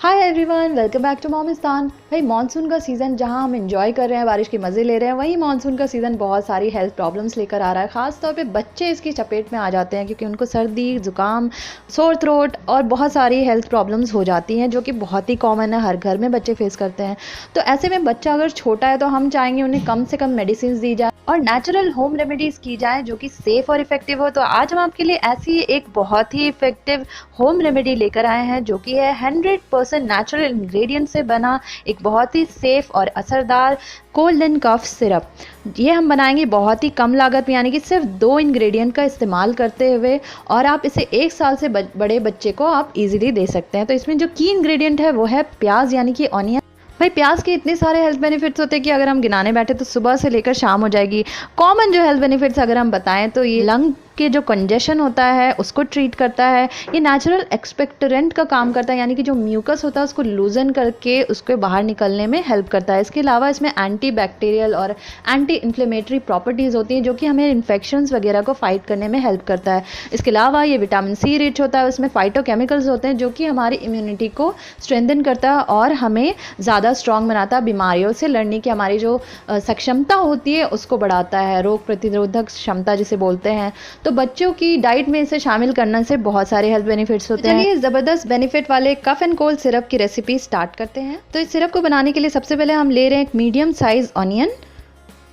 Hi everyone, welcome back to Momistan. भाई monsoon का season जहां हम एंजॉय कर रहे हैं, बारिश के मज़े ले रहे हैं, वहीं मानसून का सीज़न बहुत सारी हेल्थ प्रॉब्लम्स लेकर आ रहा है। ख़ास तौर पे बच्चे इसकी चपेट में आ जाते हैं क्योंकि उनको सर्दी, ज़ुकाम, सोर थ्रोट और बहुत सारी हेल्थ प्रॉब्लम्स हो जाती हैं जो कि बहुत ही कॉमन है, हर घर में बच्चे फेस करते हैं। तो ऐसे में बच्चा अगर छोटा है तो हम चाहेंगे उन्हें कम से कम मेडिसिन दी जाए और नेचुरल होम रेमेडीज़ की जाए जो कि सेफ़ और इफ़ेक्टिव हो। तो आज हम आपके लिए ऐसी एक बहुत ही इफ़ेक्टिव होम रेमेडी लेकर आए हैं जो कि है 100% नेचुरल इंग्रेडिएंट से बना एक बहुत ही सेफ़ और असरदार कोल्ड एंड कफ सिरप। ये हम बनाएंगे बहुत ही कम लागत में, यानी कि सिर्फ 2 इंग्रेडिएंट का इस्तेमाल करते हुए, और आप इसे 1 साल से बड़े बच्चे को आप इजीली दे सकते हैं। तो इसमें जो की इंग्रेडिएंट है वो है प्याज, यानी कि ऑनियन। भाई प्याज के इतने सारे हेल्थ बेनिफिट्स होते हैं कि अगर हम गिनाने बैठे तो सुबह से लेकर शाम हो जाएगी। कॉमन जो हेल्थ बेनिफिट्स अगर हम बताएं तो ये लंग के जो कंजेशन होता है उसको ट्रीट करता है। ये नेचुरल एक्सपेक्टरेंट का काम करता है, यानी कि जो म्यूकस होता है उसको लूजन करके उसके बाहर निकलने में हेल्प करता है। इसके अलावा इसमें एंटी बैक्टीरियल और एंटी इन्फ्लेमेटरी प्रॉपर्टीज़ होती हैं जो कि हमें इन्फेक्शंस वगैरह को फाइट करने में हेल्प करता है। इसके अलावा ये विटामिन सी रिच होता है, उसमें फाइटोकेमिकल्स होते हैं जो कि हमारी इम्यूनिटी को स्ट्रेंथन करता है और हमें ज़्यादा स्ट्रॉन्ग बनाता है। बीमारियों से लड़ने की हमारी जो सक्षमता होती है उसको बढ़ाता है, रोग प्रतिरोधक क्षमता जिसे बोलते हैं। तो बच्चों की डाइट में इसे शामिल करने से बहुत सारे हेल्थ बेनिफिट्स होते हैं। चलिए ज़बरदस्त बेनिफिट वाले कफ एंड कोल्ड सिरप की रेसिपी स्टार्ट करते हैं। तो इस सिरप को बनाने के लिए सबसे पहले हम ले रहे हैं एक मीडियम साइज ऑनियन,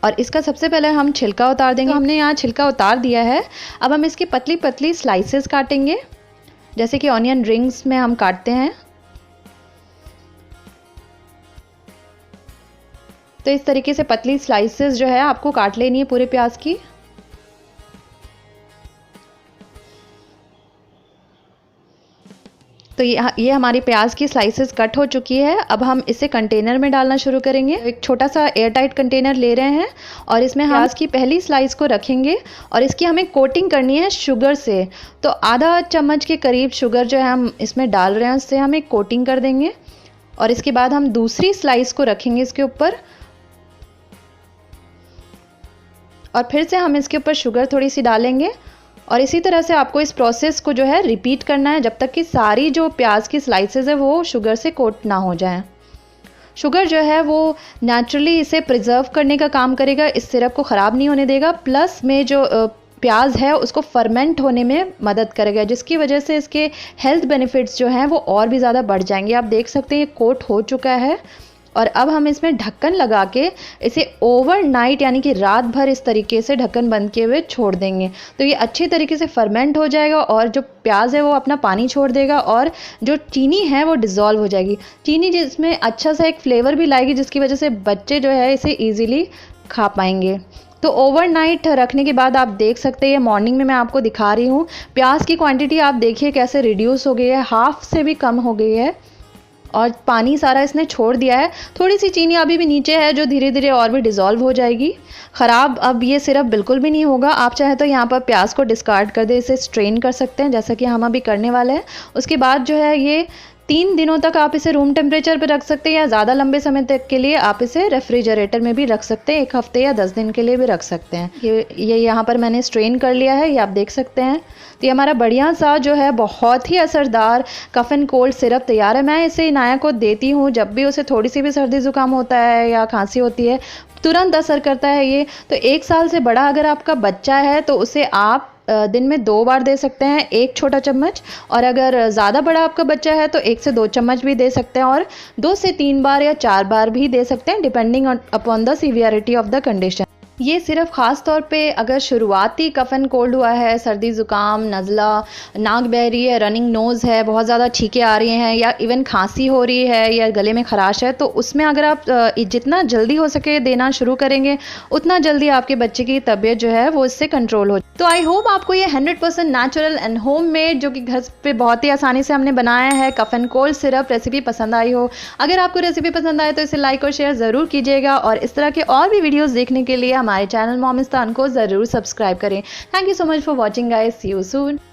और इसका सबसे पहले हम छिलका उतार देंगे। हमने यहाँ छिलका उतार दिया है। अब हम इसकी पतली पतली स्लाइसेस काटेंगे, जैसे कि ऑनियन रिंग्स में हम काटते हैं। तो इस तरीके से पतली स्लाइसेस जो है आपको काट लेनी है पूरे प्याज की। तो ये हमारी प्याज की स्लाइसेस कट हो चुकी है। अब हम इसे कंटेनर में डालना शुरू करेंगे। एक छोटा सा एयर टाइट कंटेनर ले रहे हैं और इसमें प्याज की पहली स्लाइस को रखेंगे और इसकी हमें कोटिंग करनी है शुगर से। तो आधा चम्मच के करीब शुगर जो है हम इसमें डाल रहे हैं, उससे हम एक कोटिंग कर देंगे। और इसके बाद हम दूसरी स्लाइस को रखेंगे इसके ऊपर, और फिर से हम इसके ऊपर शुगर थोड़ी सी डालेंगे। और इसी तरह से आपको इस प्रोसेस को जो है रिपीट करना है जब तक कि सारी जो प्याज की स्लाइसेस है वो शुगर से कोट ना हो जाए। शुगर जो है वो नेचुरली इसे प्रिजर्व करने का काम करेगा, इस सिरप को ख़राब नहीं होने देगा, प्लस में जो प्याज है उसको फर्मेंट होने में मदद करेगा, जिसकी वजह से इसके हेल्थ बेनिफिट्स जो हैं वो और भी ज़्यादा बढ़ जाएंगे। आप देख सकते हैं ये कोट हो चुका है। और अब हम इसमें ढक्कन लगा के इसे ओवरनाइट, यानी कि रात भर इस तरीके से ढक्कन बंद किए हुए छोड़ देंगे। तो ये अच्छी तरीके से फर्मेंट हो जाएगा और जो प्याज है वो अपना पानी छोड़ देगा और जो चीनी है वो डिज़ोल्व हो जाएगी। चीनी जिसमें अच्छा सा एक फ्लेवर भी लाएगी, जिसकी वजह से बच्चे जो है इसे ईजिली खा पाएंगे। तो ओवरनाइट रखने के बाद आप देख सकते हैं मॉर्निंग में मैं आपको दिखा रही हूँ, प्याज की क्वांटिटी आप देखिए कैसे रिड्यूस हो गई है, हाफ से भी कम हो गई है और पानी सारा इसने छोड़ दिया है। थोड़ी सी चीनी अभी भी नीचे है जो धीरे धीरे और भी डिज़ोल्व हो जाएगी। ख़राब अब ये सिरप बिल्कुल भी नहीं होगा। आप चाहे तो यहाँ पर प्याज को डिस्कार्ड कर दे, इसे स्ट्रेन कर सकते हैं जैसा कि हम अभी करने वाले हैं। उसके बाद जो है ये 3 दिनों तक आप इसे रूम टेम्परेचर पर रख सकते हैं, या ज़्यादा लंबे समय तक के लिए आप इसे रेफ्रिजरेटर में भी रख सकते हैं, 1 हफ्ते या 10 दिन के लिए भी रख सकते हैं। ये यहाँ पर मैंने स्ट्रेन कर लिया है, ये आप देख सकते हैं। तो ये हमारा बढ़िया सा जो है बहुत ही असरदार कफ एंड कोल्ड सिरप तैयार है। मैं इसे इनाया को देती हूँ जब भी उसे थोड़ी सी भी सर्दी ज़ुकाम होता है या खांसी होती है, तुरंत असर करता है ये। तो 1 साल से बड़ा अगर आपका बच्चा है तो उसे आप दिन में 2 बार दे सकते हैं, 1 छोटा चम्मच, और अगर ज़्यादा बड़ा आपका बच्चा है तो 1 से 2 चम्मच भी दे सकते हैं, और 2 से 3 बार या 4 बार भी दे सकते हैं depending upon the severity of the condition. ये सिर्फ ख़ास तौर पे अगर शुरुआती कफ एंड कोल्ड हुआ है, सर्दी ज़ुकाम, नज़ला, नाक बह रही है, रनिंग नोज़ है, बहुत ज़्यादा छींकें आ रही हैं, या इवन खांसी हो रही है या गले में खराश है, तो उसमें अगर आप जितना जल्दी हो सके देना शुरू करेंगे उतना जल्दी आपके बच्चे की तबीयत जो है वो इससे कंट्रोल हो। तो आई होप आपको ये 100% नेचुरल एंड होम मेड, जो कि घर पे बहुत ही आसानी से हमने बनाया है, cough and cold syrup recipe पसंद आई हो। अगर आपको रेसिपी पसंद आए तो इसे लाइक और शेयर ज़रूर कीजिएगा, और इस तरह के और भी वीडियोज़ देखने के लिए हमारे चैनल मोमिस्तान को ज़रूर सब्सक्राइब करें। Thank you so much for watching guys, see you soon.